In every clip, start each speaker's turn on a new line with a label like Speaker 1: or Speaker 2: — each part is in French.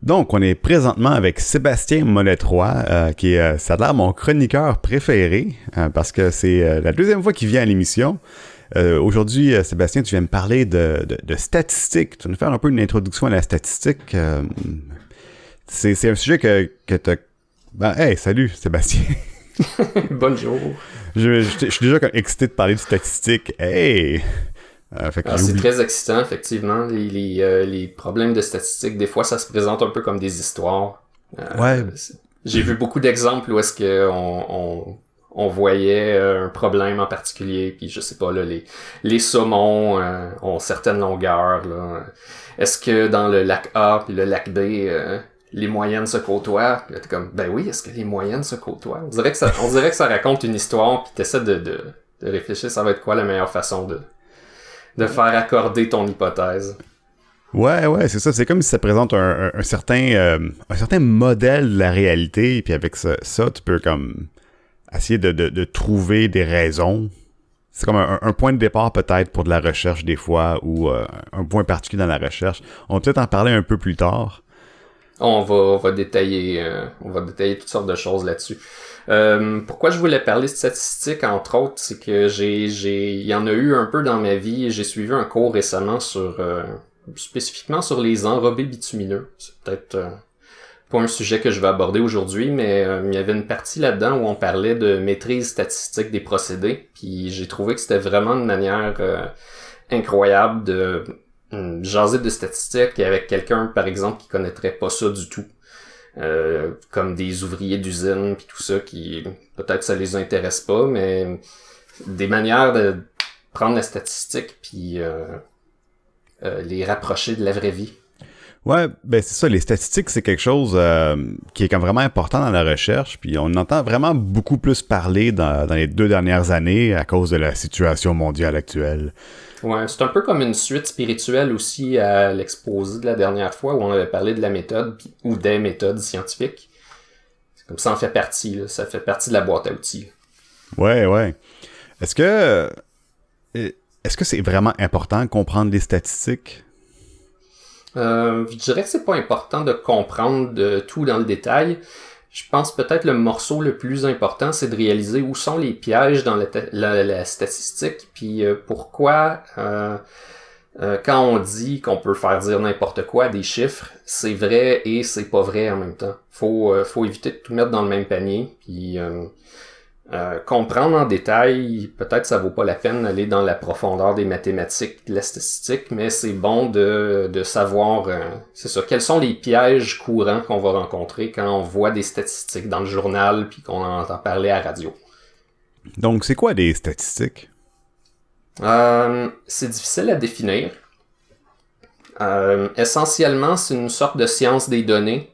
Speaker 1: Donc, on est présentement avec Sébastien Monette-Roy, qui est, ça a l'air mon chroniqueur préféré, parce que c'est la deuxième fois qu'il vient à l'émission. Aujourd'hui, Sébastien, tu viens me parler de statistiques. Tu vas nous faire un peu une introduction à la statistique. C'est un sujet que tu as... Ben, hey, salut, Sébastien.
Speaker 2: Bonjour.
Speaker 1: Je suis déjà excité de parler de statistiques. Hey!
Speaker 2: C'est très excitant, effectivement. Les problèmes de statistiques, des fois, ça se présente un peu comme des histoires.
Speaker 1: Ouais.
Speaker 2: J'ai vu beaucoup d'exemples où est-ce que on voyait un problème en particulier, puis je sais pas, là, les saumons ont certaines longueurs, là. Est-ce que dans le lac A puis le lac B, les moyennes se côtoient? Puis là, t'es comme, ben oui, est-ce que les moyennes se côtoient? On dirait que ça raconte une histoire, puis t'essaies de réfléchir, ça va être quoi la meilleure façon de faire accorder ton hypothèse.
Speaker 1: Ouais, c'est ça. C'est comme si ça présente un certain modèle de la réalité, puis avec ça tu peux comme essayer de trouver des raisons. C'est comme un point de départ peut-être pour de la recherche des fois, ou un point particulier dans la recherche. On va peut-être en parler un peu plus tard.
Speaker 2: On va détailler toutes sortes de choses là-dessus. Pourquoi je voulais parler de statistiques, entre autres, c'est que il y en a eu un peu dans ma vie. J'ai suivi un cours récemment spécifiquement sur les enrobés bitumineux. C'est peut-être pas un sujet que je vais aborder aujourd'hui, mais il y avait une partie là-dedans où on parlait de maîtrise statistique des procédés. Puis j'ai trouvé que c'était vraiment une manière incroyable de jaser de statistiques avec quelqu'un, par exemple, qui connaîtrait pas ça du tout. Comme des ouvriers d'usine puis tout ça qui peut-être ça les intéresse pas, mais des manières de prendre la statistique puis les rapprocher de la vraie vie.
Speaker 1: Ouais, ben c'est ça, les statistiques, c'est quelque chose qui est comme vraiment important dans la recherche, puis on entend vraiment beaucoup plus parler dans les 2 dernières années à cause de la situation mondiale actuelle.
Speaker 2: Ouais, c'est un peu comme une suite spirituelle aussi à l'exposé de la dernière fois où on avait parlé de la méthode ou des méthodes scientifiques. C'est comme ça en fait partie, là. Ça fait partie de la boîte à outils.
Speaker 1: Ouais. Est-ce que c'est vraiment important de comprendre les statistiques?
Speaker 2: Je dirais que c'est pas important de comprendre de tout dans le détail. Je pense peut-être le morceau le plus important, c'est de réaliser où sont les pièges dans la statistique, puis pourquoi quand on dit qu'on peut faire dire n'importe quoi à des chiffres, c'est vrai et c'est pas vrai en même temps. Faut éviter de tout mettre dans le même panier, puis comprendre en détail, peut-être ça vaut pas la peine d'aller dans la profondeur des mathématiques, de la statistique, mais c'est bon de savoir, c'est ça, quels sont les pièges courants qu'on va rencontrer quand on voit des statistiques dans le journal puis qu'on en entend parler à la radio.
Speaker 1: Donc, c'est quoi des statistiques?
Speaker 2: C'est difficile à définir. Essentiellement, c'est une sorte de science des données.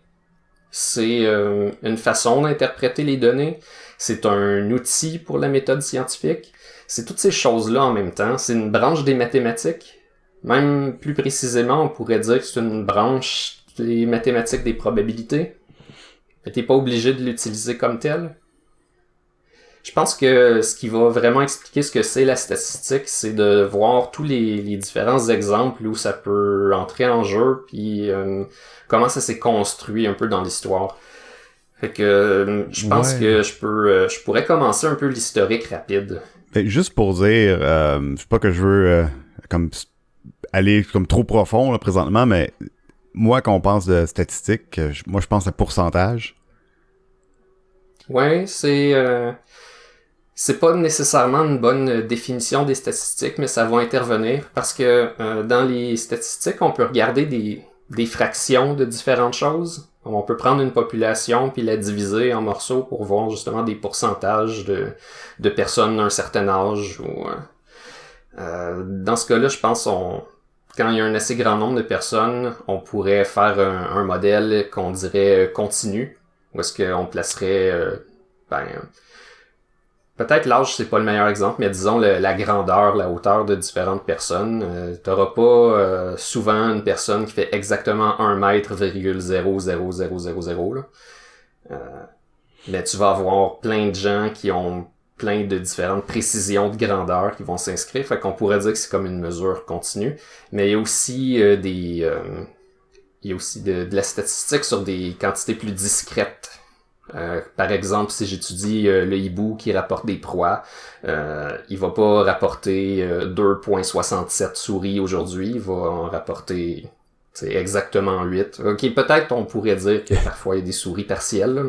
Speaker 2: C'est une façon d'interpréter les données. C'est un outil pour la méthode scientifique. C'est toutes ces choses-là en même temps. C'est une branche des mathématiques. Même plus précisément, on pourrait dire que c'est une branche des mathématiques des probabilités. Mais t'es pas obligé de l'utiliser comme tel. Je pense que ce qui va vraiment expliquer ce que c'est la statistique, c'est de voir tous les différents exemples où ça peut entrer en jeu, puis comment ça s'est construit un peu dans l'histoire. Fait que je pense que je pourrais commencer un peu l'historique rapide.
Speaker 1: Ben, juste pour dire, je sais pas que je veux comme aller comme trop profond là, présentement, mais moi quand on pense de statistiques, moi je pense à pourcentage.
Speaker 2: Ouais, c'est pas nécessairement une bonne définition des statistiques, mais ça va intervenir parce que dans les statistiques, on peut regarder des fractions de différentes choses. On peut prendre une population puis la diviser en morceaux pour voir justement des pourcentages de personnes d'un certain âge. Dans ce cas-là, je pense quand il y a un assez grand nombre de personnes, on pourrait faire un modèle qu'on dirait continu, où est-ce qu'on placerait peut-être l'âge, c'est pas le meilleur exemple, mais disons la grandeur, la hauteur de différentes personnes. T'auras pas souvent une personne qui fait exactement 1 mètre, 0,00000, là. Mais tu vas avoir plein de gens qui ont plein de différentes précisions de grandeur qui vont s'inscrire. Fait qu'on pourrait dire que c'est comme une mesure continue. Mais il y a aussi il y a aussi de la statistique sur des quantités plus discrètes. Par exemple, si j'étudie le hibou qui rapporte des proies, il va pas rapporter 2,67 souris aujourd'hui, il va en rapporter exactement 8. Ok, peut-être on pourrait dire que parfois il y a des souris partielles. Là.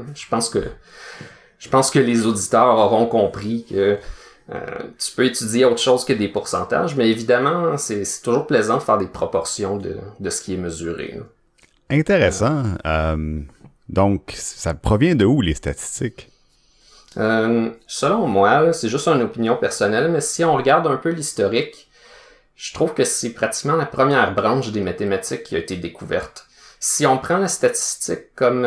Speaker 2: Je pense que les auditeurs auront compris que tu peux étudier autre chose que des pourcentages, mais évidemment, c'est toujours plaisant de faire des proportions de ce qui est mesuré. Là.
Speaker 1: Intéressant. Donc, ça provient de où, les statistiques?
Speaker 2: Selon moi, là, c'est juste une opinion personnelle, mais si on regarde un peu l'historique, je trouve que c'est pratiquement la première branche des mathématiques qui a été découverte. Si on prend la statistique comme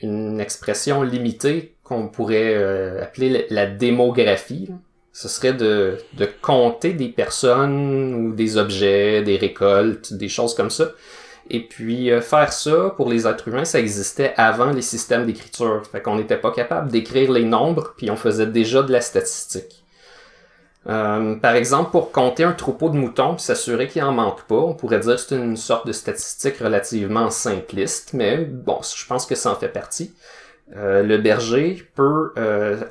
Speaker 2: une expression limitée qu'on pourrait appeler la démographie, là, ce serait de compter des personnes ou des objets, des récoltes, des choses comme ça. Et puis faire ça, pour les êtres humains, ça existait avant les systèmes d'écriture. Fait qu'on n'était pas capable d'écrire les nombres, puis on faisait déjà de la statistique. Par exemple, pour compter un troupeau de moutons, puis s'assurer qu'il en manque pas, on pourrait dire que c'est une sorte de statistique relativement simpliste, mais bon, je pense que ça en fait partie. Le berger peut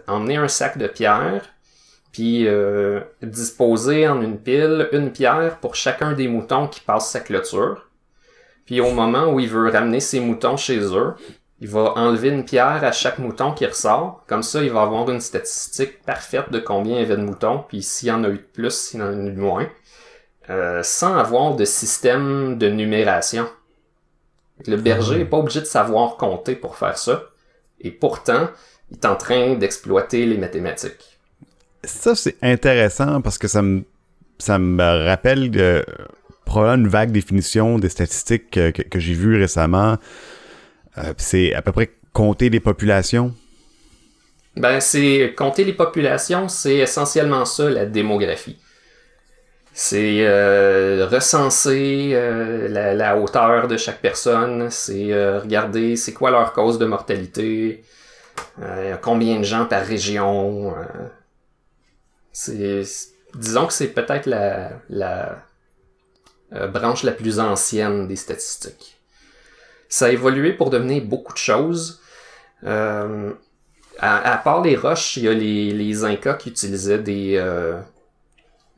Speaker 2: emmener un sac de pierres, puis disposer en une pile une pierre pour chacun des moutons qui passe sa clôture. Puis au moment où il veut ramener ses moutons chez eux, il va enlever une pierre à chaque mouton qui ressort. Comme ça, il va avoir une statistique parfaite de combien il y avait de moutons, puis s'il y en a eu de plus, s'il y en a eu de moins, sans avoir de système de numération. Le berger n'est pas obligé de savoir compter pour faire ça, et pourtant, il est en train d'exploiter les mathématiques.
Speaker 1: Ça, c'est intéressant parce que ça me rappelle probablement une vague définition des statistiques que j'ai vues récemment. C'est à peu près compter les populations.
Speaker 2: Ben, compter les populations, c'est essentiellement ça, la démographie. C'est recenser la hauteur de chaque personne, c'est regarder c'est quoi leur cause de mortalité, combien de gens par région. Disons que c'est peut-être la branche la plus ancienne des statistiques. Ça a évolué pour devenir beaucoup de choses. À part les roches, il y a les Incas qui utilisaient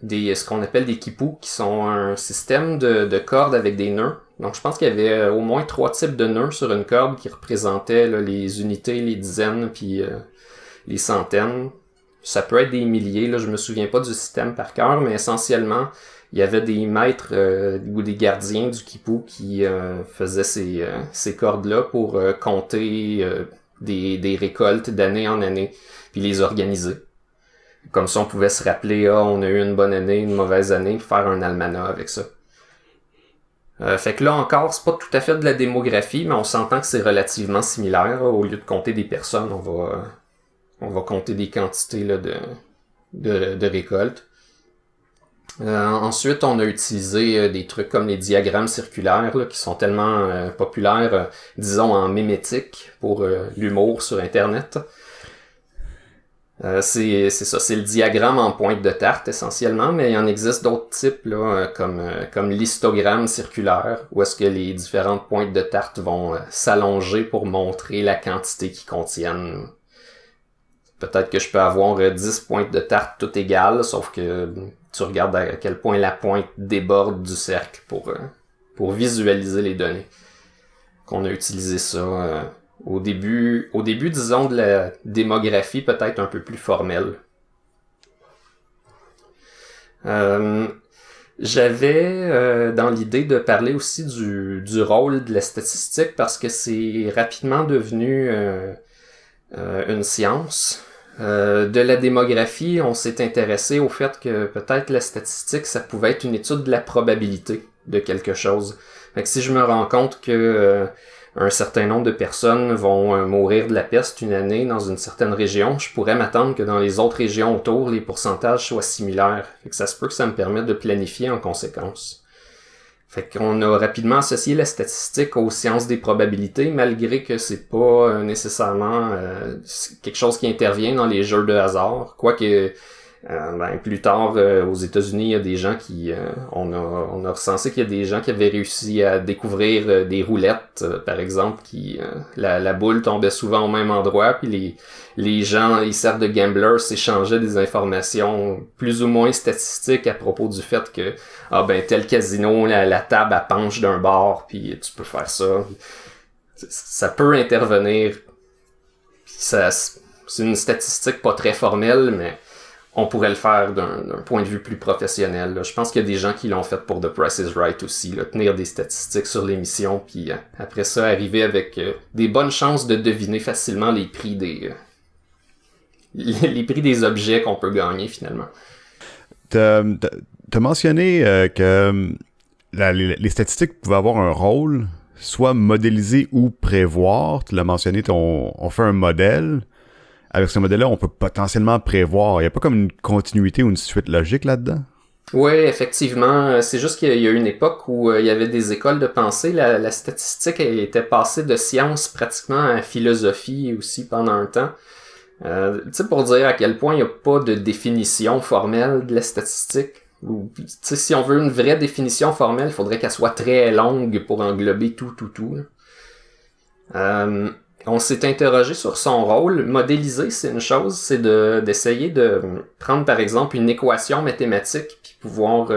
Speaker 2: ce qu'on appelle des quipus, qui sont un système de cordes avec des nœuds. Donc je pense qu'il y avait au moins 3 types de nœuds sur une corde qui représentaient là, les unités, les dizaines, puis les centaines. Ça peut être des milliers, là, je me souviens pas du système par cœur, mais essentiellement, il y avait des maîtres ou des gardiens du quipu qui faisaient ces cordes-là pour compter des récoltes d'année en année, puis les organiser. Comme ça, on pouvait se rappeler, on a eu une bonne année, une mauvaise année, puis faire un almanach avec ça. Fait que là encore, c'est pas tout à fait de la démographie, mais on s'entend que c'est relativement similaire. Au lieu de compter des personnes, on va compter des quantités là, de récoltes. Ensuite, on a utilisé des trucs comme les diagrammes circulaires là, qui sont tellement populaires, disons en mémétique pour l'humour sur Internet. C'est ça, c'est le diagramme en pointe de tarte essentiellement, mais il en existe d'autres types là, comme l'histogramme circulaire, où est-ce que les différentes pointes de tarte vont s'allonger pour montrer la quantité qu'ils contiennent. Peut-être que je peux avoir 10 pointes de tarte toutes égales, sauf que tu regardes à quel point la pointe déborde du cercle pour visualiser les données. Qu'on a utilisé ça au début, disons, de la démographie peut-être un peu plus formelle. J'avais dans l'idée de parler aussi du rôle de la statistique parce que c'est rapidement devenu une science. De la démographie, on s'est intéressé au fait que peut-être la statistique, ça pouvait être une étude de la probabilité de quelque chose. Fait que si je me rends compte que un certain nombre de personnes vont mourir de la peste une année dans une certaine région, je pourrais m'attendre que dans les autres régions autour, les pourcentages soient similaires. Fait que ça se peut que ça me permette de planifier en conséquence. Fait qu'on a rapidement associé la statistique aux sciences des probabilités, malgré que c'est pas nécessairement quelque chose qui intervient dans les jeux de hasard. Quoique Plus tard, aux États-Unis, il y a des gens qui... on a recensé qu'il y a des gens qui avaient réussi à découvrir des roulettes, par exemple, qui la boule tombait souvent au même endroit, puis les gens, les cercles de gamblers s'échangeaient des informations plus ou moins statistiques à propos du fait que tel casino, la table elle penche d'un bord, puis tu peux faire ça. Ça peut intervenir. C'est une statistique pas très formelle, mais on pourrait le faire d'un point de vue plus professionnel. Là. Je pense qu'il y a des gens qui l'ont fait pour The Price is Right aussi, là, tenir des statistiques sur l'émission, puis après ça, arriver avec des bonnes chances de deviner facilement les prix des objets qu'on peut gagner finalement.
Speaker 1: T'as mentionné que les statistiques pouvaient avoir un rôle, soit modéliser ou prévoir. Tu l'as mentionné, on fait un modèle. Avec ce modèle-là, on peut potentiellement prévoir. Il n'y a pas comme une continuité ou une suite logique là-dedans?
Speaker 2: Oui, effectivement. C'est juste qu'il y a une époque où il y avait des écoles de pensée. La statistique était passée de science pratiquement à philosophie aussi pendant un temps. Tu sais, pour dire à quel point il n'y a pas de définition formelle de la statistique. Si on veut une vraie définition formelle, il faudrait qu'elle soit très longue pour englober tout. On s'est interrogé sur son rôle. Modéliser, c'est une chose, c'est d'essayer de prendre par exemple une équation mathématique puis pouvoir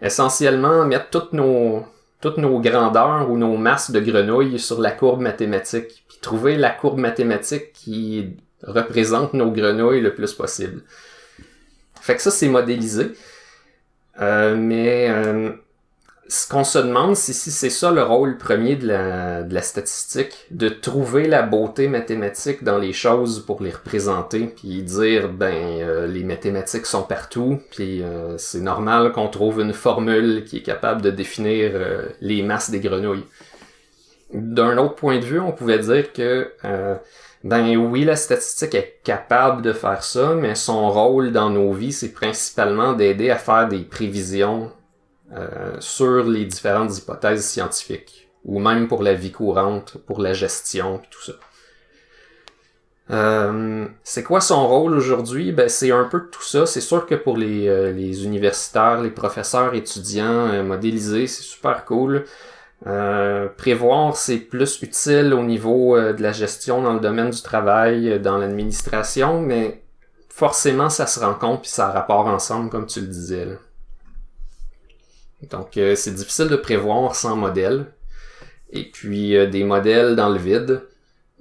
Speaker 2: essentiellement mettre toutes nos grandeurs ou nos masses de grenouilles sur la courbe mathématique puis trouver la courbe mathématique qui représente nos grenouilles le plus possible. Fait que ça, c'est modéliser. Mais ce qu'on se demande, c'est si c'est ça le rôle premier de la statistique, de trouver la beauté mathématique dans les choses pour les représenter, puis dire, les mathématiques sont partout, puis c'est normal qu'on trouve une formule qui est capable de définir les masses des grenouilles. D'un autre point de vue, on pouvait dire que oui, la statistique est capable de faire ça, mais son rôle dans nos vies, c'est principalement d'aider à faire des prévisions sur les différentes hypothèses scientifiques, ou même pour la vie courante, pour la gestion, et tout ça. C'est quoi son rôle aujourd'hui? C'est un peu de tout ça. C'est sûr que pour les universitaires, les professeurs, étudiants, modéliser, c'est super cool. Prévoir, c'est plus utile au niveau de la gestion dans le domaine du travail, dans l'administration, mais forcément, ça se rencontre puis ça a rapport ensemble, comme tu le disais, là. Donc, c'est difficile de prévoir sans modèle. Et puis, des modèles dans le vide,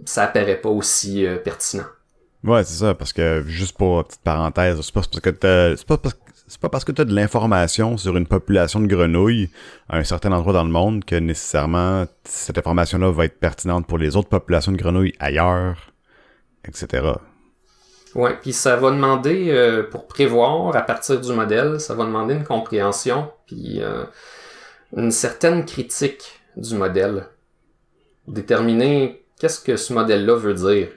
Speaker 2: ça apparaît pas aussi pertinent.
Speaker 1: Ouais, c'est ça, parce que, juste pour petite parenthèse, c'est pas parce que t'as de l'information sur une population de grenouilles à un certain endroit dans le monde que nécessairement cette information-là va être pertinente pour les autres populations de grenouilles ailleurs, etc.
Speaker 2: Ouais, puis ça va demander, pour prévoir à partir du modèle, ça va demander une compréhension, puis une certaine critique du modèle. Déterminer qu'est-ce que ce modèle-là veut dire.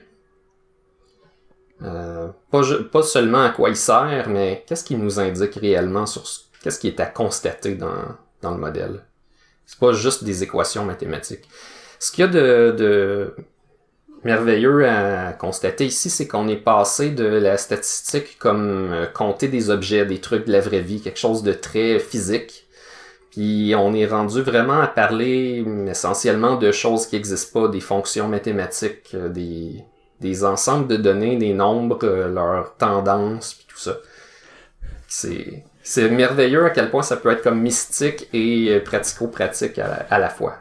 Speaker 2: Pas seulement à quoi il sert, mais qu'est-ce qu'il nous indique réellement sur qu'est-ce qui est à constater dans le modèle. C'est pas juste des équations mathématiques. Ce qu'il y a de merveilleux à constater ici, c'est qu'on est passé de la statistique comme compter des objets, des trucs de la vraie vie, quelque chose de très physique. Puis on est rendu vraiment à parler essentiellement de choses qui n'existent pas, des fonctions mathématiques, des ensembles de données, des nombres, leurs tendances, puis tout ça. C'est merveilleux à quel point ça peut être comme mystique et pratico-pratique à la fois.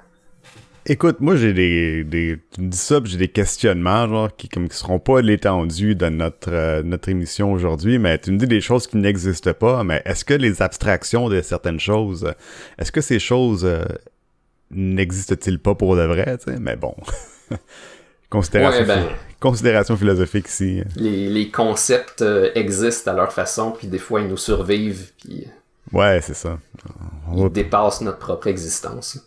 Speaker 1: Écoute, moi j'ai tu me dis ça, puis j'ai des questionnements genre qui seront pas l'étendue de notre émission aujourd'hui, mais tu me dis des choses qui n'existent pas, mais est-ce que les abstractions de certaines choses, est-ce que ces choses n'existent-ils pas pour de vrai, tu sais? Mais bon. Considération philosophique ici.
Speaker 2: Les concepts existent à leur façon, puis des fois ils nous survivent, puis
Speaker 1: ouais, c'est ça.
Speaker 2: Ils dépassent notre propre existence.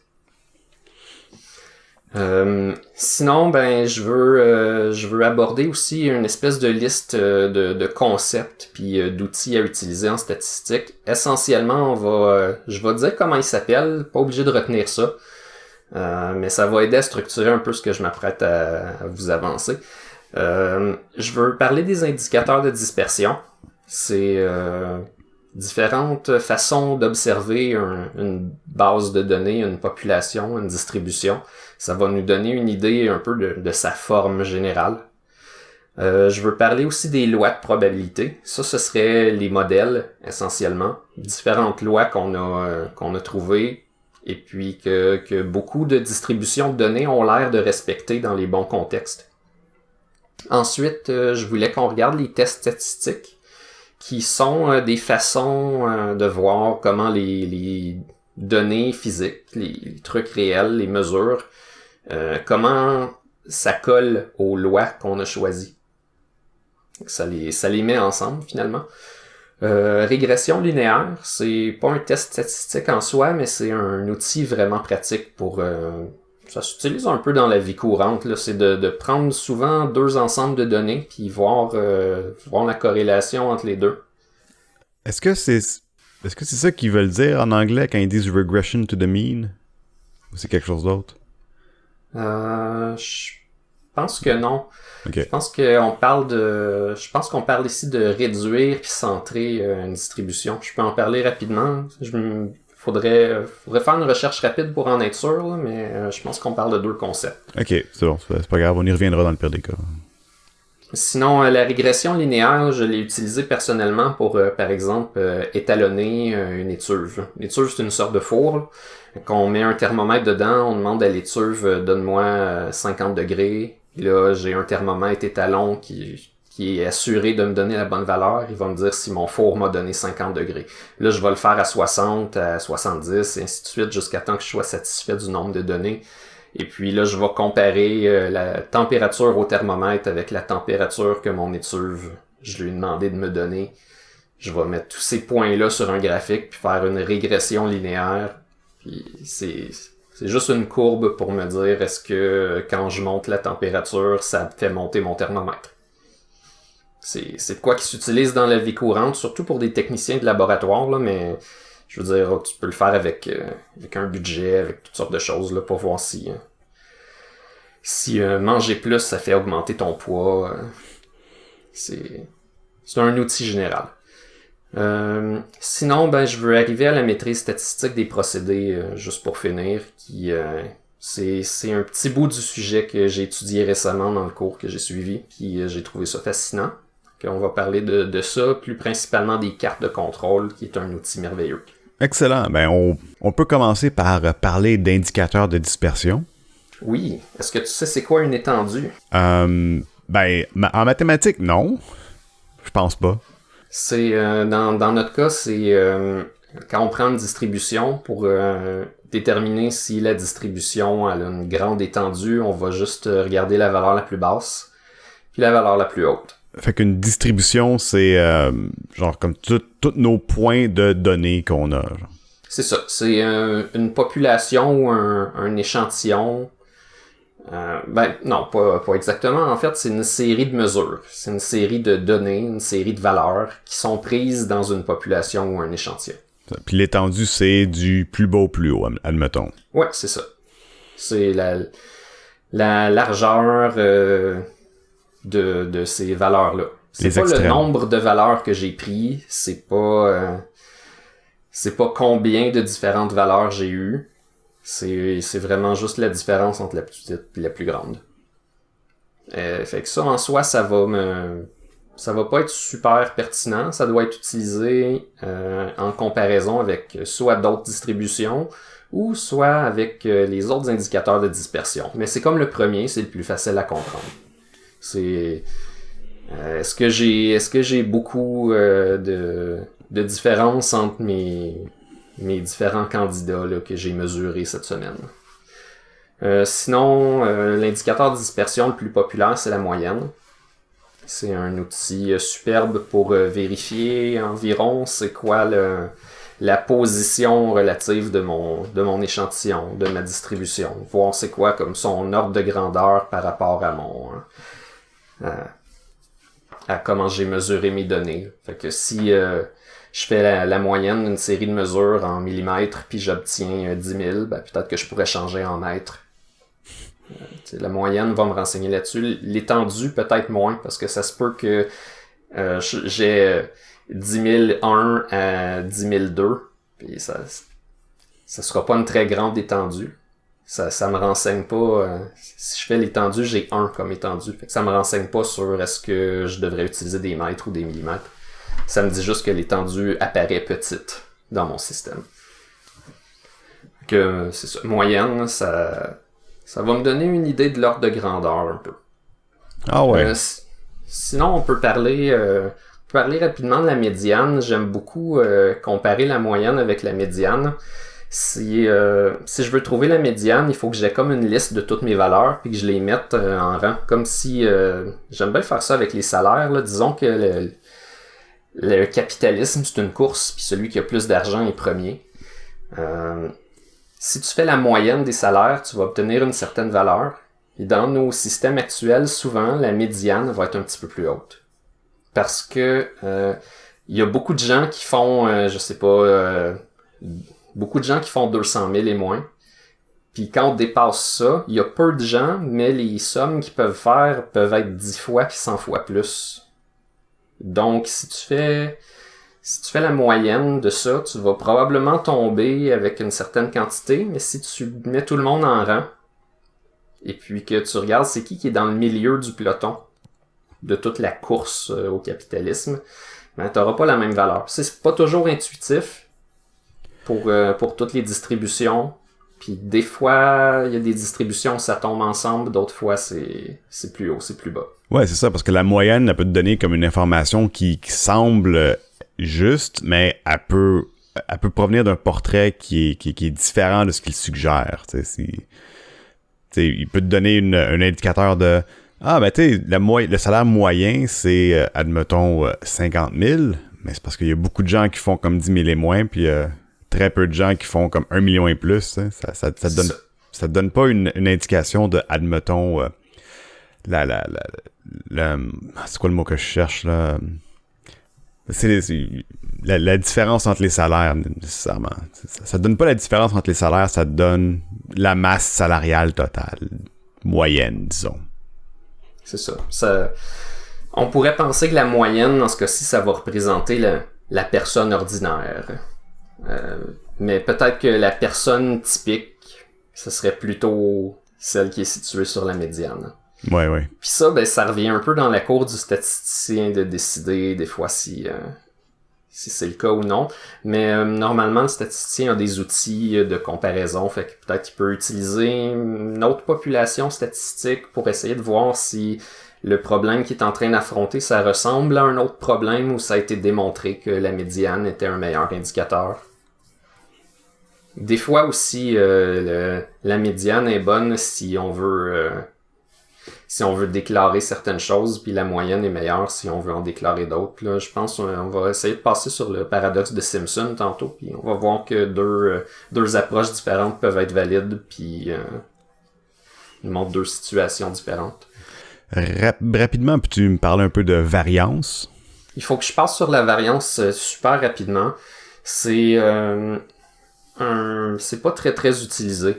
Speaker 2: Sinon, je veux aborder aussi une espèce de liste de concepts puis d'outils à utiliser en statistique. Essentiellement, je vais dire comment ils s'appellent, pas obligé de retenir ça, mais ça va aider à structurer un peu ce que je m'apprête à vous avancer. Je veux parler des indicateurs de dispersion. C'est différentes façons d'observer une base de données, une population, une distribution. Ça va nous donner une idée un peu de sa forme générale. Je veux parler aussi des lois de probabilité. Ça, ce serait les modèles, essentiellement. Différentes lois qu'on a trouvées et puis que beaucoup de distributions de données ont l'air de respecter dans les bons contextes. Ensuite, je voulais qu'on regarde les tests statistiques, qui sont des façons de voir comment les données physiques, les trucs réels, les mesures, comment ça colle aux lois qu'on a choisies. Ça les met ensemble, finalement. Régression linéaire, c'est pas un test statistique en soi, mais c'est un outil vraiment pratique pour... ça s'utilise un peu dans la vie courante, là. C'est de prendre souvent deux ensembles de données puis voir la corrélation entre les deux.
Speaker 1: Est-ce que c'est ça qu'ils veulent dire en anglais quand ils disent regression to the mean? Ou c'est quelque chose d'autre?
Speaker 2: Je pense que non.
Speaker 1: Okay.
Speaker 2: Je pense qu'on parle ici de réduire puis centrer une distribution. Je peux en parler rapidement. Faudrait faire une recherche rapide pour en être sûr, là, mais je pense qu'on parle de deux concepts.
Speaker 1: Ok, c'est bon, c'est pas grave, on y reviendra dans le pire des cas.
Speaker 2: Sinon, la régression linéaire, je l'ai utilisée personnellement pour, par exemple, étalonner une étuve. L'étuve, c'est une sorte de four, là. Qu'on met un thermomètre dedans, on demande à l'étuve, donne-moi 50 degrés. Puis là, j'ai un thermomètre étalon qui est assuré de me donner la bonne valeur. Il va me dire si mon four m'a donné 50 degrés. Là, je vais le faire à 60, à 70, et ainsi de suite, jusqu'à temps que je sois satisfait du nombre de données. Et puis là, je vais comparer la température au thermomètre avec la température que mon étuve, je lui ai demandé de me donner. Je vais mettre tous ces points-là sur un graphique, puis faire une régression linéaire. Puis c'est juste une courbe pour me dire est-ce que quand je monte la température, ça fait monter mon thermomètre. C'est de quoi qui s'utilise dans la vie courante, surtout pour des techniciens de laboratoire, là, mais je veux dire, tu peux le faire avec un budget, avec toutes sortes de choses là, pour voir si manger plus, ça fait augmenter ton poids. C'est un outil général. Sinon, je veux arriver à la maîtrise statistique des procédés, juste pour finir, qui c'est un petit bout du sujet que j'ai étudié récemment dans le cours que j'ai suivi, qui j'ai trouvé ça fascinant. On va parler de ça, plus principalement des cartes de contrôle, qui est un outil merveilleux.
Speaker 1: Excellent. On peut commencer par parler d'indicateurs de dispersion.
Speaker 2: Oui. Est-ce que tu sais c'est quoi une étendue?
Speaker 1: En mathématiques, non. Je pense pas.
Speaker 2: C'est dans notre cas, c'est quand on prend une distribution pour déterminer si la distribution elle a une grande étendue, on va juste regarder la valeur la plus basse puis la valeur la plus haute.
Speaker 1: Fait qu'une distribution, c'est genre comme tous nos points de données qu'on a. Genre.
Speaker 2: C'est ça. C'est une population ou un échantillon. Non, pas exactement. En fait, c'est une série de mesures. C'est une série de données, une série de valeurs qui sont prises dans une population ou un échantillon.
Speaker 1: Puis l'étendue, c'est du plus bas au plus haut, admettons.
Speaker 2: Ouais, c'est ça. C'est la largeur de ces valeurs-là. C'est pas le nombre de valeurs que j'ai pris, c'est pas combien de différentes valeurs j'ai eues. C'est vraiment juste la différence entre la plus petite et la plus grande. Fait que ça, en soi, ça va pas être super pertinent. Ça doit être utilisé en comparaison avec soit d'autres distributions ou soit avec les autres indicateurs de dispersion. Mais c'est comme le premier, c'est le plus facile à comprendre. Est-ce que j'ai beaucoup de différences entre mes différents candidats là, que j'ai mesurés cette semaine? Sinon, l'indicateur de dispersion le plus populaire, c'est la moyenne. C'est un outil superbe pour vérifier environ c'est quoi la position relative de mon échantillon, de ma distribution. Voir c'est quoi comme son ordre de grandeur par rapport à comment j'ai mesuré mes données. Fait que si je fais la moyenne d'une série de mesures en millimètres puis j'obtiens 10 000, peut-être que je pourrais changer en mètres. La moyenne va me renseigner là-dessus. L'étendue, peut-être moins, parce que ça se peut que j'ai 10 001 à 10 002, puis ça sera pas une très grande étendue. Ça me renseigne pas. Si je fais l'étendue, j'ai 1 comme étendue. Fait que ça me renseigne pas sur est-ce que je devrais utiliser des mètres ou des millimètres. Ça me dit juste que l'étendue apparaît petite dans mon système. Que c'est ça. Moyenne, ça va me donner une idée de l'ordre de grandeur un peu.
Speaker 1: Ah ouais.
Speaker 2: Sinon, on peut parler rapidement de la médiane. J'aime beaucoup comparer la moyenne avec la médiane. Si je veux trouver la médiane, il faut que j'ai comme une liste de toutes mes valeurs puis que je les mette en rang. Comme si j'aime bien faire ça avec les salaires. Là. Disons que le capitalisme, c'est une course, puis celui qui a plus d'argent est premier. Si tu fais la moyenne des salaires, tu vas obtenir une certaine valeur. Et dans nos systèmes actuels, souvent, la médiane va être un petit peu plus haute. Parce que il y a beaucoup de gens qui font, beaucoup de gens qui font 200 000 et moins. Puis quand on dépasse ça, il y a peu de gens, mais les sommes qu'ils peuvent faire peuvent être 10 fois puis 100 fois plus. Donc, si tu fais la moyenne de ça, tu vas probablement tomber avec une certaine quantité, mais si tu mets tout le monde en rang, et puis que tu regardes c'est qui est dans le milieu du peloton de toute la course au capitalisme, ben, tu n'auras pas la même valeur. C'est pas toujours intuitif pour toutes les distributions. Puis des fois, il y a des distributions où ça tombe ensemble, d'autres fois, c'est plus haut, c'est plus bas.
Speaker 1: Ouais, c'est ça, parce que la moyenne, elle peut te donner comme une information qui semble juste, mais elle peut provenir d'un portrait qui est différent de ce qu'il suggère. Il peut te donner un indicateur de le salaire moyen, c'est, admettons, 50 000, mais c'est parce qu'il y a beaucoup de gens qui font comme 10 000 et moins, puis très peu de gens qui font comme 1 million et plus. Hein. Ça te donne pas une indication de, admettons, c'est quoi le mot que je cherche, là? C'est la différence entre les salaires, nécessairement. Ça te donne pas la différence entre les salaires, ça te donne la masse salariale totale, moyenne, disons.
Speaker 2: C'est ça. On pourrait penser que la moyenne, dans ce cas-ci, ça va représenter la personne ordinaire. Mais peut-être que la personne typique, ce serait plutôt celle qui est située sur la médiane.
Speaker 1: Ouais.
Speaker 2: Puis ça, ben, ça revient un peu dans la cour du statisticien de décider des fois si c'est le cas ou non. Mais normalement, le statisticien a des outils de comparaison, fait que peut-être qu'il peut utiliser une autre population statistique pour essayer de voir si le problème qu'il est en train d'affronter, ça ressemble à un autre problème ou ça a été démontré que la médiane était un meilleur indicateur. Des fois aussi, la médiane est bonne si on veut déclarer certaines choses, puis la moyenne est meilleure si on veut en déclarer d'autres. Là, je pense qu'on va essayer de passer sur le paradoxe de Simpson tantôt, puis on va voir que deux approches différentes peuvent être valides, puis ils montrent deux situations différentes.
Speaker 1: Rapidement, peux-tu me parler un peu de variance?
Speaker 2: Il faut que je passe sur la variance super rapidement. C'est pas très très utilisé.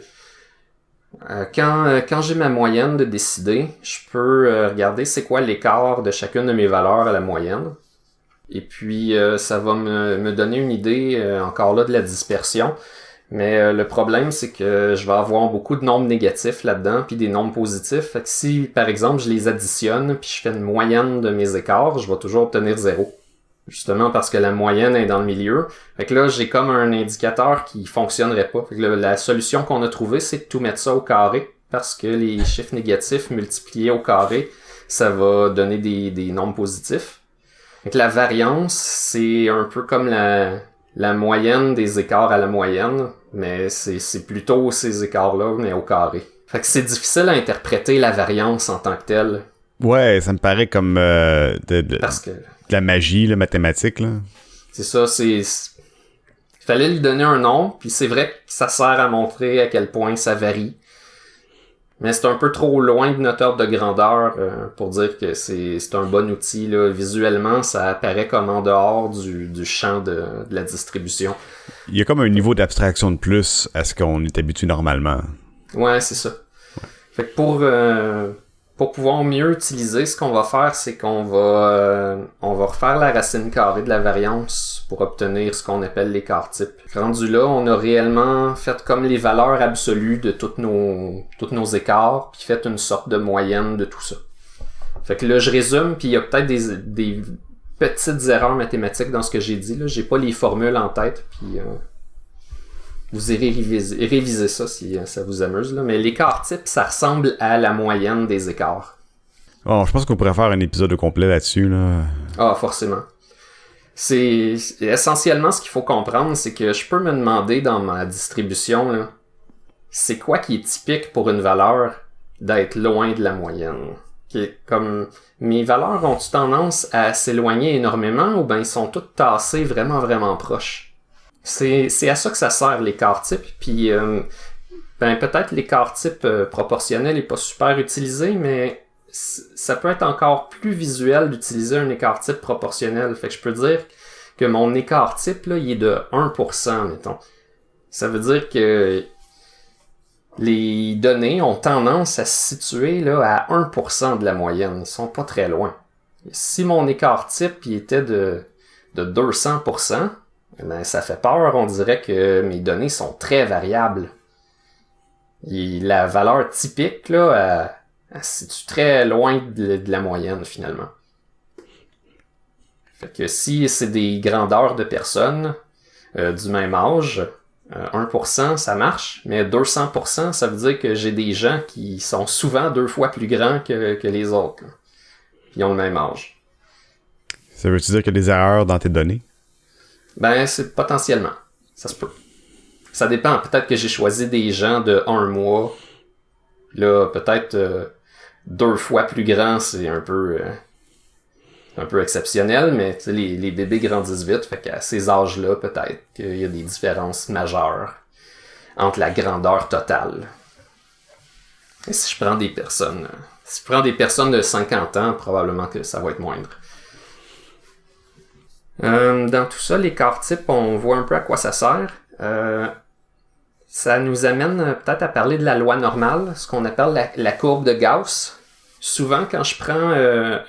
Speaker 2: Quand j'ai ma moyenne de décider, je peux regarder c'est quoi l'écart de chacune de mes valeurs à la moyenne. Et puis ça va me donner une idée encore là de la dispersion. Mais le problème, c'est que je vais avoir beaucoup de nombres négatifs là-dedans, puis des nombres positifs. Fait que si, par exemple, je les additionne, puis je fais une moyenne de mes écarts, je vais toujours obtenir 0. Justement parce que la moyenne est dans le milieu. Fait que là, j'ai comme un indicateur qui fonctionnerait pas. Fait que la solution qu'on a trouvée, c'est de tout mettre ça au carré. Parce que les chiffres négatifs multipliés au carré, ça va donner des nombres positifs. Fait que la variance, c'est un peu comme la moyenne des écarts à la moyenne. Mais c'est plutôt ces écarts-là, mais au carré. Fait que c'est difficile à interpréter la variance en tant que telle.
Speaker 1: Ouais, ça me paraît comme
Speaker 2: Parce que
Speaker 1: de la magie, là, mathématique, là.
Speaker 2: C'est ça, il fallait lui donner un nom, puis c'est vrai que ça sert à montrer à quel point ça varie. Mais c'est un peu trop loin de notre ordre de grandeur pour dire que c'est un bon outil, là. Visuellement, ça apparaît comme en dehors du champ de la distribution.
Speaker 1: Il y a comme un niveau d'abstraction de pour ce qu'on est habitué normalement.
Speaker 2: Ouais, c'est ça. Fait que pour pouvoir mieux utiliser, ce qu'on va faire, c'est qu'on va refaire la racine carrée de la variance pour obtenir ce qu'on appelle l'écart type. Rendu là, on a réellement fait comme les valeurs absolues de tous nos écarts, puis fait une sorte de moyenne de tout ça. Fait que là, je résume, puis il y a peut-être des petites erreurs mathématiques dans ce que j'ai dit. Là, j'ai pas les formules en tête, puis vous irez réviser ça si ça vous amuse. Là. Mais l'écart type, ça ressemble à la moyenne des écarts.
Speaker 1: Bon, je pense qu'on pourrait faire un épisode complet là-dessus. Là.
Speaker 2: Ah, forcément. C'est essentiellement ce qu'il faut comprendre, c'est que je peux me demander dans ma distribution, là, c'est quoi qui est typique pour une valeur d'être loin de la moyenne? Comme mes valeurs ont-tu tendance à s'éloigner énormément ou ben ils sont toutes tassées vraiment vraiment proches? C'est à ça que ça sert l'écart type, puis ben peut-être l'écart type proportionnel est pas super utilisé, mais ça peut être encore plus visuel d'utiliser un écart type proportionnel. Fait que je peux dire que mon écart type là, il est de 1%, mettons. Ça veut dire que les données ont tendance à se situer là, à 1% de la moyenne. Ils sont pas très loin. Si mon écart type il était de 200%, ben, ça fait peur. On dirait que mes données sont très variables. Et la valeur typique, là, elle se situe très loin de la moyenne, finalement. Fait que si c'est des grandeurs de personnes du même âge, 1%, ça marche, mais 200%, ça veut dire que j'ai des gens qui sont souvent 2 fois plus grands que les autres. Là. Puis ils ont le même âge.
Speaker 1: Ça veut-tu dire qu'il y a des erreurs dans tes données?
Speaker 2: Ben, c'est potentiellement. Ça se peut. Ça dépend. Peut-être que j'ai choisi des gens de 1 mois. Là, peut-être 2 fois plus grands, c'est un peu exceptionnel, mais les bébés grandissent vite, fait qu'à ces âges-là, peut-être qu'il y a des différences majeures entre la grandeur totale. Et si je prends des personnes de 50 ans, probablement que ça va être moindre. Dans tout ça, l'écart type, on voit un peu à quoi ça sert. Ça nous amène peut-être à parler de la loi normale, ce qu'on appelle la courbe de Gauss. Souvent, quand je prends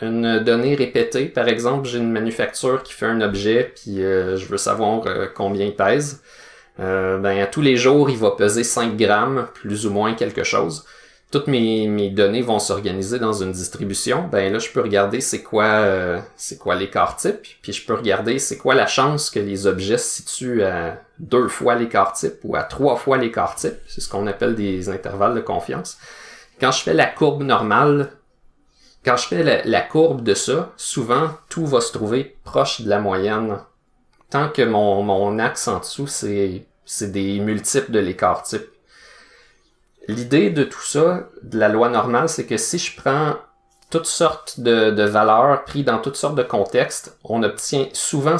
Speaker 2: une donnée répétée, par exemple, j'ai une manufacture qui fait un objet, puis je veux savoir combien il pèse, ben tous les jours, il va peser 5 grammes, plus ou moins quelque chose. Toutes mes données vont s'organiser dans une distribution. Ben là, je peux regarder c'est quoi l'écart type, puis je peux regarder c'est quoi la chance que les objets se situent à 2 fois l'écart type ou à 3 fois l'écart type. C'est ce qu'on appelle des intervalles de confiance. Quand je fais la courbe normale, quand je fais la courbe de ça, souvent, tout va se trouver proche de la moyenne. Tant que mon axe en dessous, c'est des multiples de l'écart type. L'idée de tout ça, de la loi normale, c'est que si je prends toutes sortes de valeurs prises dans toutes sortes de contextes, on obtient souvent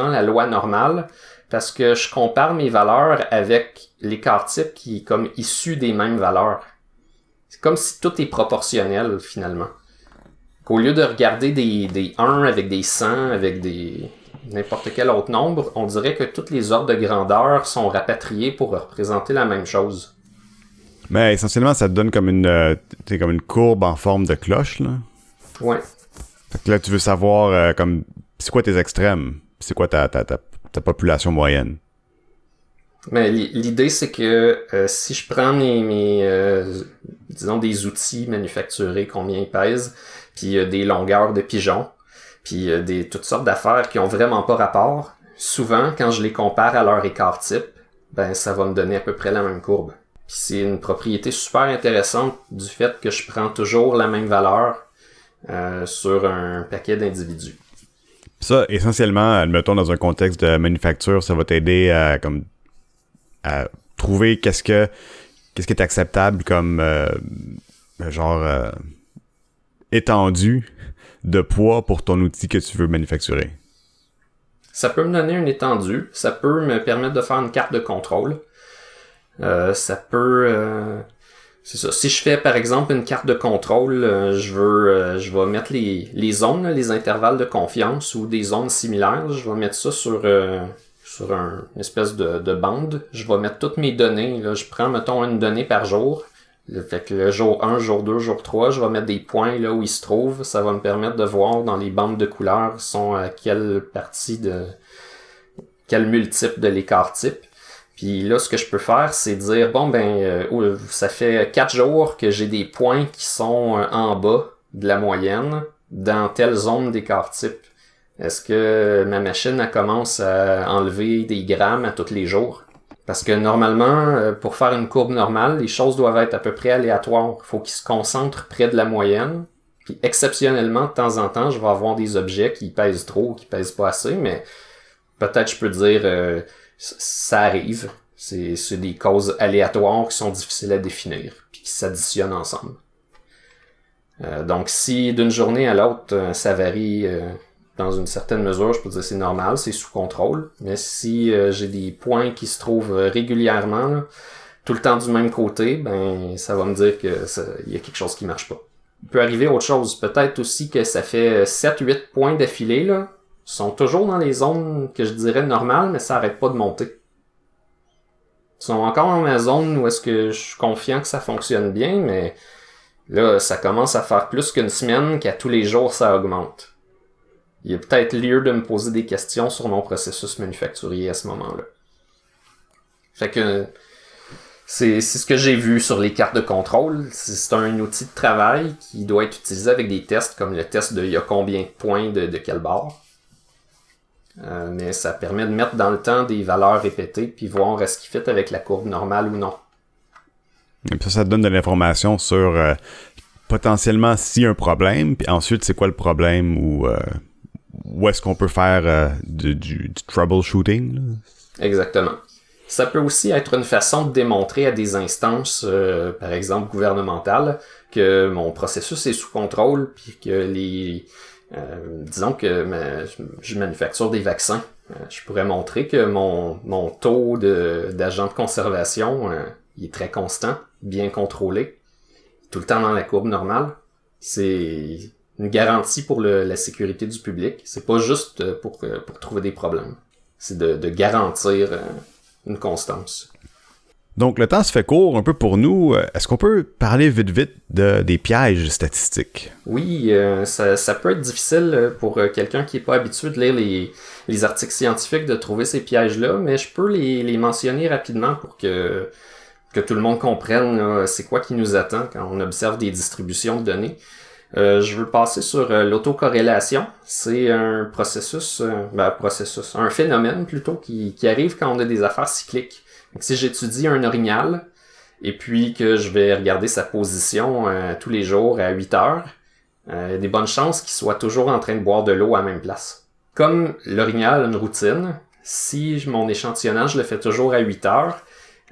Speaker 2: la loi normale parce que je compare mes valeurs avec l'écart type qui est comme issu des mêmes valeurs. C'est comme si tout est proportionnel, finalement. Qu'au lieu de regarder des 1 avec des 100, avec n'importe quel autre nombre, on dirait que tous les ordres de grandeur sont rapatriés pour représenter la même chose.
Speaker 1: Mais essentiellement, ça te donne comme une courbe en forme de cloche, là.
Speaker 2: Ouais.
Speaker 1: Fait que là, tu veux savoir comme c'est quoi tes extrêmes, c'est quoi ta population moyenne.
Speaker 2: Mais l'idée, c'est que si je prends disons des outils manufacturés, combien ils pèsent, puis des longueurs de pigeons, puis toutes sortes d'affaires qui ont vraiment pas rapport, souvent, quand je les compare à leur écart type, ben ça va me donner à peu près la même courbe. Puis c'est une propriété super intéressante du fait que je prends toujours la même valeur sur un paquet d'individus.
Speaker 1: Ça, essentiellement, admettons, dans un contexte de manufacture, ça va t'aider à trouver qu'est-ce qui est acceptable comme étendue de poids pour ton outil que tu veux manufacturer.
Speaker 2: Ça peut me donner une étendue, ça peut me permettre de faire une carte de contrôle. Ça peut... c'est ça. Si je fais par exemple une carte de contrôle, je vais mettre les zones, les intervalles de confiance ou des zones similaires. Je vais mettre ça sur une espèce de bande. Je vais mettre toutes mes données. Là. Je prends, mettons, une donnée par jour. Fait que le jour 1, jour 2, jour 3, je vais mettre des points là où ils se trouvent. Ça va me permettre de voir dans les bandes de couleurs sont à quelle partie quel multiple de l'écart type. Puis là, ce que je peux faire, c'est dire, ça fait 4 jours que j'ai des points qui sont en bas de la moyenne dans telle zone d'écart type. Est-ce que ma machine, elle commence à enlever des grammes à tous les jours? Parce que normalement, pour faire une courbe normale, les choses doivent être à peu près aléatoires. Il faut qu'ils se concentrent près de la moyenne. Puis exceptionnellement, de temps en temps, je vais avoir des objets qui pèsent trop ou qui pèsent pas assez, mais peut-être je peux dire ça arrive. C'est des causes aléatoires qui sont difficiles à définir, puis qui s'additionnent ensemble. Donc si d'une journée à l'autre, ça varie dans une certaine mesure, je peux dire c'est normal, c'est sous contrôle. Mais si j'ai des points qui se trouvent régulièrement, là, tout le temps du même côté, ben ça va me dire que il y a quelque chose qui marche pas. Il peut arriver autre chose. Peut-être aussi que ça fait 7-8 points d'affilée, là. Ils sont toujours dans les zones que je dirais normales, mais ça arrête pas de monter. Ils sont encore dans ma zone où est-ce que je suis confiant que ça fonctionne bien, mais là, ça commence à faire plus qu'une semaine qu'à tous les jours ça augmente. Il y a peut-être lieu de me poser des questions sur mon processus manufacturier à ce moment-là. Fait que c'est ce que j'ai vu sur les cartes de contrôle. C'est un outil de travail qui doit être utilisé avec des tests comme le test de il y a combien de points de quelle barre. Mais ça permet de mettre dans le temps des valeurs répétées puis voir est-ce qu'ils fit avec la courbe normale ou non.
Speaker 1: Et puis ça te donne de l'information sur potentiellement s'il y a un problème, puis ensuite c'est quoi le problème ou où est-ce qu'on peut faire du troubleshooting. Là?
Speaker 2: Exactement. Ça peut aussi être une façon de démontrer à des instances, par exemple gouvernementales, que mon processus est sous contrôle puis que disons que je manufacture des vaccins. Je pourrais montrer que mon taux d'agents de conservation il est très constant, bien contrôlé, tout le temps dans la courbe normale. C'est une garantie pour la sécurité du public. C'est pas juste pour trouver des problèmes. C'est de garantir une constance.
Speaker 1: Donc, le temps se fait court un peu pour nous. Est-ce qu'on peut parler vite des pièges statistiques?
Speaker 2: Oui, ça peut être difficile pour quelqu'un qui n'est pas habitué de lire les articles scientifiques de trouver ces pièges-là, mais je peux les mentionner rapidement pour que tout le monde comprenne là, c'est quoi qui nous attend quand on observe des distributions de données. Je veux passer sur l'autocorrélation. C'est un un phénomène plutôt qui arrive quand on a des affaires cycliques. Donc, si j'étudie un orignal et puis que je vais regarder sa position tous les jours à 8 heures, il y a des bonnes chances qu'il soit toujours en train de boire de l'eau à la même place. Comme l'orignal a une routine, si mon échantillonnage le fait toujours à 8 heures,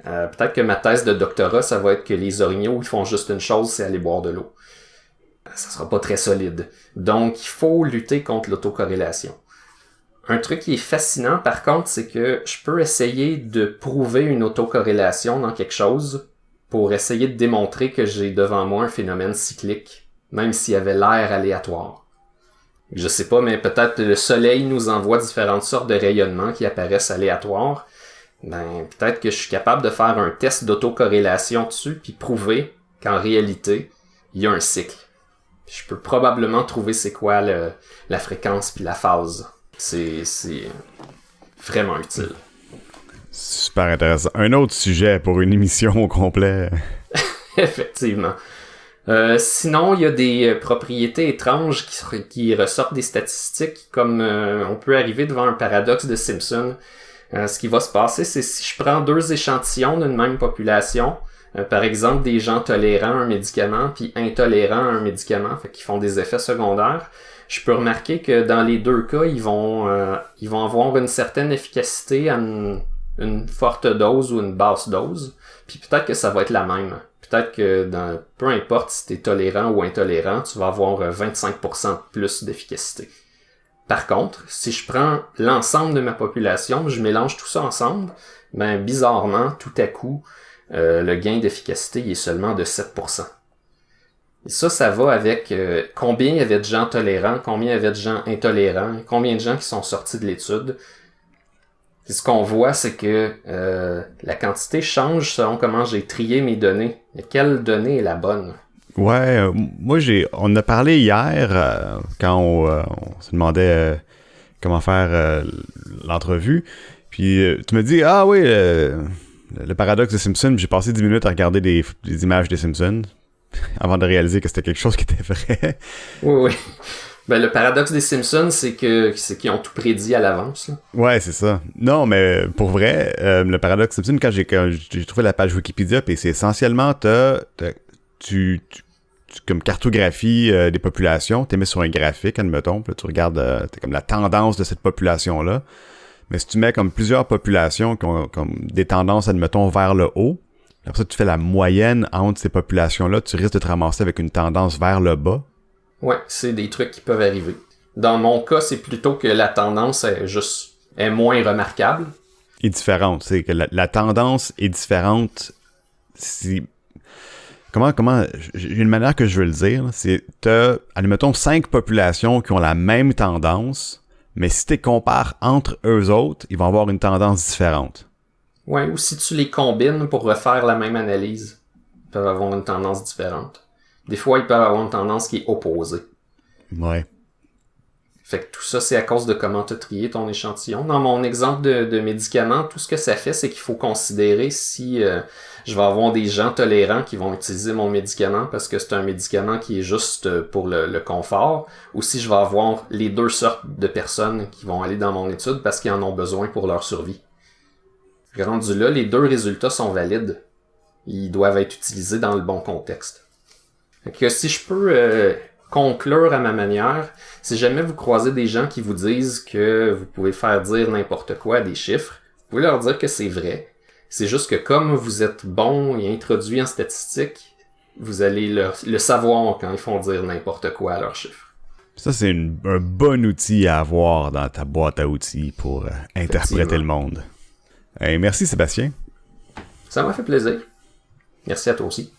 Speaker 2: peut-être que ma thèse de doctorat, ça va être que les orignaux ils font juste une chose, c'est aller boire de l'eau. Ça sera pas très solide. Donc, il faut lutter contre l'autocorrélation. Un truc qui est fascinant, par contre, c'est que je peux essayer de prouver une autocorrélation dans quelque chose pour essayer de démontrer que j'ai devant moi un phénomène cyclique, même s'il y avait l'air aléatoire. Je sais pas, mais peut-être le soleil nous envoie différentes sortes de rayonnements qui apparaissent aléatoires. Ben, peut-être que je suis capable de faire un test d'autocorrélation dessus puis prouver qu'en réalité, il y a un cycle. Je peux probablement trouver c'est quoi la fréquence puis la phase. C'est vraiment utile.
Speaker 1: Super intéressant. Un autre sujet pour une émission au complet.
Speaker 2: Effectivement. Sinon, il y a des propriétés étranges qui ressortent des statistiques, comme on peut arriver devant un paradoxe de Simpson. Ce qui va se passer, c'est si je prends 2 échantillons d'une même population, par exemple des gens tolérants à un médicament puis intolérants à un médicament, fait qu'ils font des effets secondaires, je peux remarquer que dans les 2 cas, ils vont avoir une certaine efficacité à une forte dose ou une basse dose, puis peut-être que ça va être la même. Peut-être que peu importe si tu es tolérant ou intolérant, tu vas avoir 25% de plus d'efficacité. Par contre, si je prends l'ensemble de ma population, je mélange tout ça ensemble, ben bizarrement, tout à coup, le gain d'efficacité il est seulement de 7%. Et ça va avec combien il y avait de gens tolérants, combien il y avait de gens intolérants, combien de gens qui sont sortis de l'étude. Puis ce qu'on voit, c'est que la quantité change selon comment j'ai trié mes données. Mais quelle donnée est la bonne?
Speaker 1: Ouais, moi on a parlé hier quand on se demandait comment faire l'entrevue. Puis tu me dis, ah oui, le paradoxe des Simpsons, j'ai passé 10 minutes à regarder des images des Simpsons avant de réaliser que c'était quelque chose qui était vrai.
Speaker 2: Oui, oui. Ben, le paradoxe des Simpsons, c'est qu'ils ont tout prédit à l'avance. Là.
Speaker 1: Ouais, c'est ça. Non, mais pour vrai, le paradoxe des Simpsons, quand j'ai trouvé la page Wikipédia, puis c'est essentiellement, tu comme cartographies des populations, tu mets sur un graphique, admettons, puis là, tu regardes t'as comme la tendance de cette population-là. Mais si tu mets comme plusieurs populations qui ont comme des tendances, admettons, vers le haut, après ça, tu fais la moyenne entre ces populations-là, tu risques de te ramasser avec une tendance vers le bas.
Speaker 2: Ouais, c'est des trucs qui peuvent arriver. Dans mon cas, c'est plutôt que la tendance est moins remarquable.
Speaker 1: Est différente. C'est que la tendance est différente. Comment j'ai une manière que je veux le dire, c'est admettons 5 populations qui ont la même tendance, mais si tu les compares entre eux autres, ils vont avoir une tendance différente.
Speaker 2: Ouais, ou si tu les combines pour refaire la même analyse, ils peuvent avoir une tendance différente. Des fois, ils peuvent avoir une tendance qui est opposée.
Speaker 1: Ouais.
Speaker 2: Fait que tout ça, c'est à cause de comment tu as trié ton échantillon. Dans mon exemple de médicament, tout ce que ça fait, c'est qu'il faut considérer si je vais avoir des gens tolérants qui vont utiliser mon médicament parce que c'est un médicament qui est juste pour le confort, ou si je vais avoir les deux sortes de personnes qui vont aller dans mon étude parce qu'ils en ont besoin pour leur survie. Rendu là, les deux résultats sont valides. Ils doivent être utilisés dans le bon contexte. Fait que si je peux conclure à ma manière, si jamais vous croisez des gens qui vous disent que vous pouvez faire dire n'importe quoi à des chiffres, vous pouvez leur dire que c'est vrai. C'est juste que comme vous êtes bon et introduit en statistique, vous allez le savoir quand ils font dire n'importe quoi à leurs chiffres.
Speaker 1: Ça, c'est un bon outil à avoir dans ta boîte à outils pour interpréter le monde. Hey, merci Sébastien.
Speaker 2: Ça m'a fait plaisir. Merci à toi aussi.